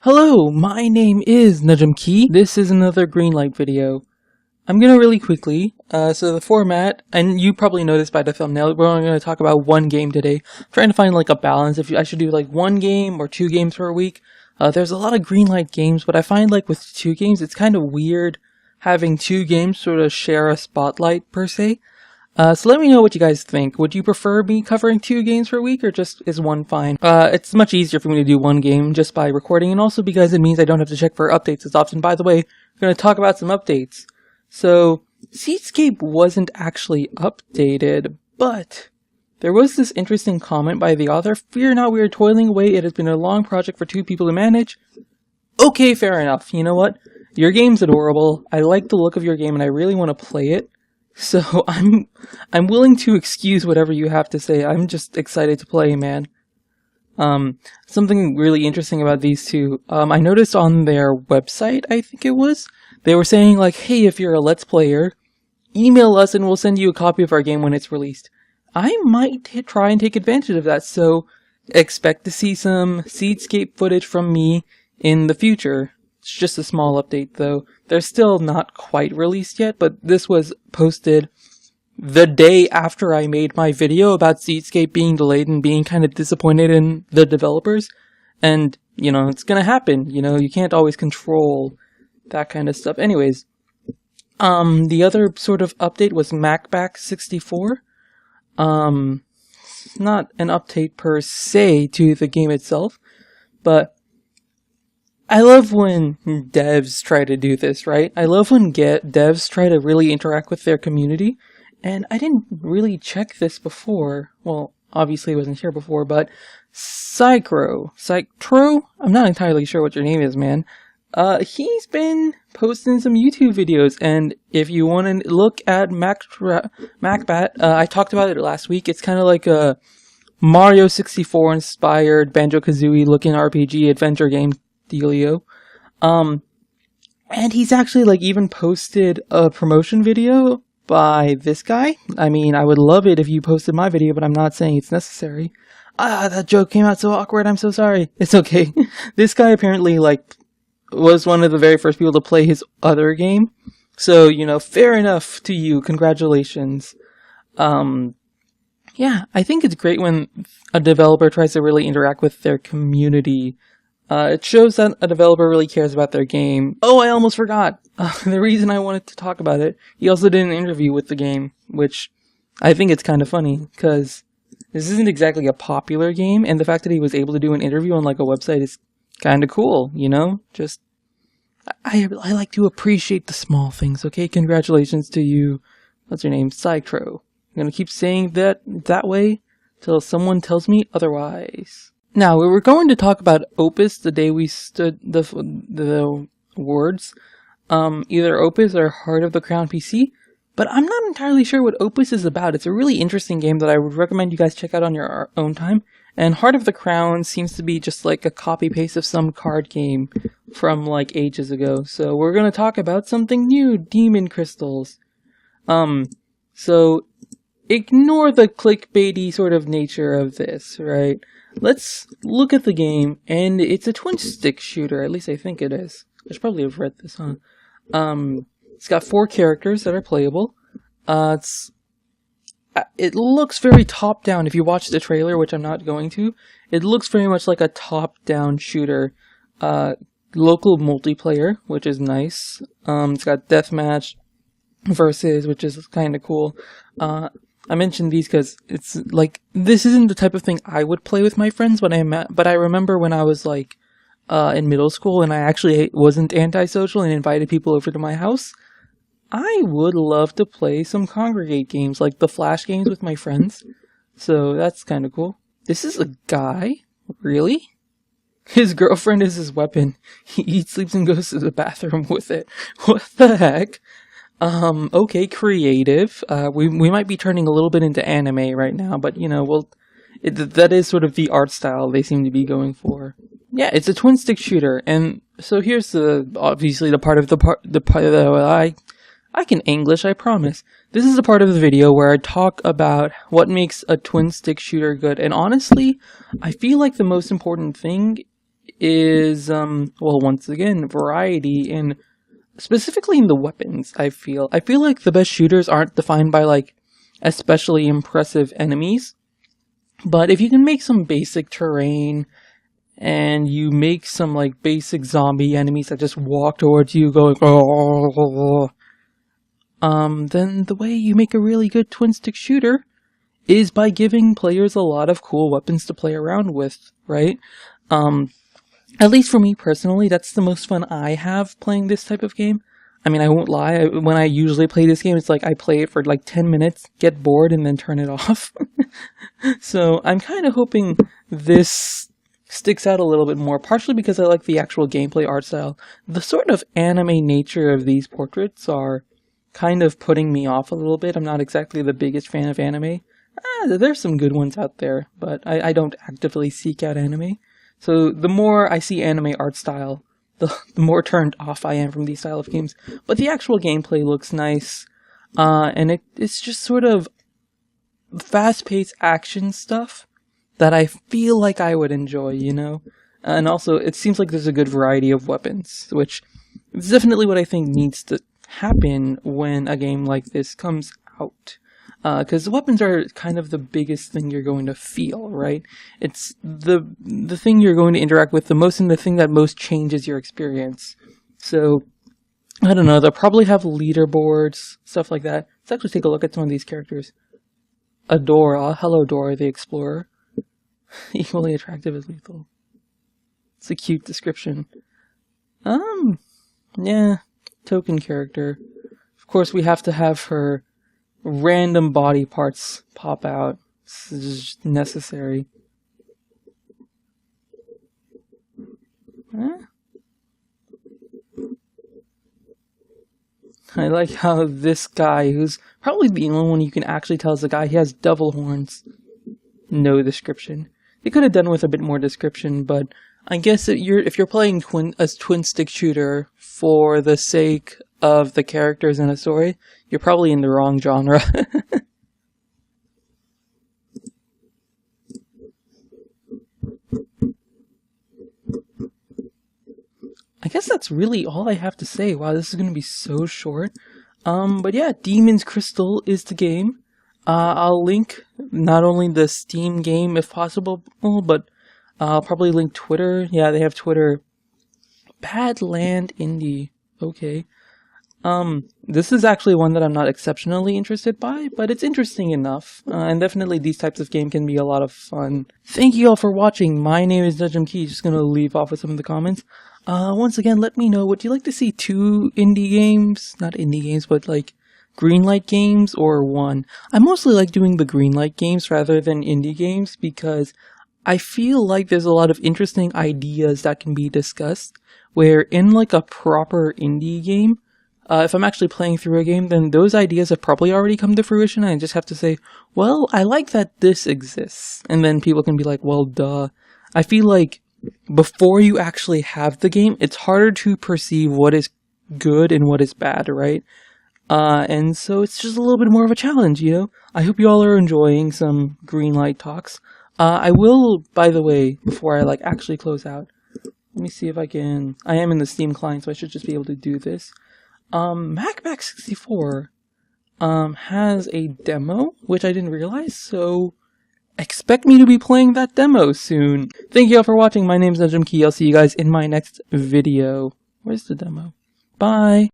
Hello, my name is Nujumkey. This is another Greenlight video. I'm gonna really quickly, so the format, and you probably noticed by the thumbnail, we're only gonna talk about one game today. I'm trying to find like a balance, if I should do like one game or 2 games per week. There's a lot of Greenlight games, but I find like with 2 games, it's kind of weird having 2 games sort of share a spotlight per se. So let me know what you guys think. Would you prefer me covering 2 games per week, or just is one fine? It's much easier for me to do one game just by recording, and also because it means I don't have to check for updates as often. By the way, we're going to talk about some updates. So, Seedscape wasn't actually updated, but there was this interesting comment by the author. Fear not, we are toiling away. It has been a long project for 2 people to manage. Okay, fair enough. You know what? Your game's adorable. I like the look of your game, and I really want to play it. So I'm willing to excuse whatever you have to say. I'm just excited to play, man. Something really interesting about these 2. I noticed on their website, I think it was, they were saying like, hey, if you're a Let's Player, email us and we'll send you a copy of our game when it's released. I might try and take advantage of that, so expect to see some Seedscape footage from me in the future. It's just a small update though. They're still not quite released yet, but this was posted the day after I made my video about Seedscape being delayed and being kind of disappointed in the developers. And, you know, it's gonna happen. You know, you can't always control that kind of stuff. Anyways, the other sort of update was Macbat 64. It's not an update per se to the game itself, but I love when devs try to do this, right? I love when devs try to really interact with their community, and I didn't really check this before. Well, obviously it wasn't here before, but Psytro, I'm not entirely sure what your name is, man. He's been posting some YouTube videos, and if you want to look at Macbat, I talked about it last week. It's kind of like a Mario 64 inspired Banjo-Kazooie looking RPG adventure game dealio. And he's actually like even posted a promotion video by this guy. I mean, I would love it if you posted my video, but I'm not saying it's necessary. That joke came out so awkward. I'm so sorry. It's okay. This guy apparently like was one of the very first people to play his other game. So, you know, fair enough to you. Congratulations. Yeah, I think it's great when a developer tries to really interact with their community. It shows that a developer really cares about their game. Oh, I almost forgot. The reason I wanted to talk about it, he also did an interview with the game, which I think it's kind of funny, because this isn't exactly a popular game, and the fact that he was able to do an interview on like a website is kind of cool, you know? Just, I like to appreciate the small things, okay? Congratulations to you. What's your name? Psytro. I'm gonna keep saying that way till someone tells me otherwise. Now, we were going to talk about Opus the day we stood the words. Either Opus or Heart of the Crown PC, but I'm not entirely sure what Opus is about. It's a really interesting game that I would recommend you guys check out on your own time. And Heart of the Crown seems to be just like a copy-paste of some card game from like ages ago. So we're going to talk about something new, Demon Crystals. So ignore the clickbaity sort of nature of this, right? Let's look at the game, and it's a twin-stick shooter, at least I think it is. I should probably have read this, huh? It's got 4 characters that are playable. It looks very top-down. If you watch the trailer, which I'm not going to, it looks very much like a top-down shooter. Local multiplayer, which is nice. It's got deathmatch versus, which is kind of cool. I mentioned these because it's like, this isn't the type of thing I would play with my friends, but I remember when I was like in middle school and I actually wasn't antisocial and invited people over to my house, I would love to play some congregate games, like the Flash games with my friends. So that's kind of cool. This is a guy? Really? His girlfriend is his weapon. He eats, sleeps, and goes to the bathroom with it. What the heck? Okay, creative. We might be turning a little bit into anime right now, but you know, that is sort of the art style they seem to be going for. Yeah, it's a twin-stick shooter, and so here's obviously the part that I can English, I promise. This is the part of the video where I talk about what makes a twin-stick shooter good, and honestly, I feel like the most important thing is, well, once again, variety in, specifically in the weapons, I feel. I feel like the best shooters aren't defined by, like, especially impressive enemies. But if you can make some basic terrain, and you make some, like, basic zombie enemies that just walk towards you going, oh, then the way you make a really good twin-stick shooter is by giving players a lot of cool weapons to play around with, right? At least for me personally, that's the most fun I have playing this type of game. I mean, I won't lie, when I usually play this game, it's like I play it for like 10 minutes, get bored, and then turn it off. So I'm kind of hoping this sticks out a little bit more, partially because I like the actual gameplay art style. The sort of anime nature of these portraits are kind of putting me off a little bit. I'm not exactly the biggest fan of anime. There's some good ones out there, but I don't actively seek out anime. So the more I see anime art style, the more turned off I am from these style of games. But the actual gameplay looks nice, and it's just sort of fast-paced action stuff that I feel like I would enjoy, you know? And also, it seems like there's a good variety of weapons, which is definitely what I think needs to happen when a game like this comes out. Because weapons are kind of the biggest thing you're going to feel, right? It's the thing you're going to interact with the most and the thing that most changes your experience. So, I don't know, they'll probably have leaderboards, stuff like that. Let's actually take a look at some of these characters. Adora, hello Dora the Explorer. Equally attractive as lethal. It's a cute description. Yeah, token character. Of course, we have to have her random body parts pop out. This is just necessary. I like how this guy, who's probably the only one you can actually tell is the guy, he has devil horns. No description. They could have done with a bit more description, but I guess if you're playing a twin-stick shooter for the sake of the characters in a story, you're probably in the wrong genre. I guess that's really all I have to say. Wow, this is going to be so short. But yeah, Demon's Crystal is the game. I'll link not only the Steam game if possible, but I'll probably link Twitter. Yeah, they have Twitter. Badland Indie. Okay. This is actually one that I'm not exceptionally interested by, but it's interesting enough. And definitely these types of games can be a lot of fun. Thank you all for watching. My name is nujumkey. Just gonna leave off with some of the comments. Once again, let me know, would you like to see 2 indie games? Not indie games, but like Greenlight games, or 1? I mostly like doing the Greenlight games rather than indie games because I feel like there's a lot of interesting ideas that can be discussed, where in like a proper indie game, if I'm actually playing through a game, then those ideas have probably already come to fruition, and I just have to say, well, I like that this exists. And then people can be like, well, duh. I feel like before you actually have the game, it's harder to perceive what is good and what is bad, right? And so it's just a little bit more of a challenge, you know? I hope you all are enjoying some Greenlight talks. I will, by the way, before I like actually close out, let me see if I can. I am in the Steam client, so I should just be able to do this. Macbat 64 has a demo, which I didn't realize, so expect me to be playing that demo soon. Thank you all for watching. My name is nujumkey. I'll see you guys in my next video. Where's the demo? Bye!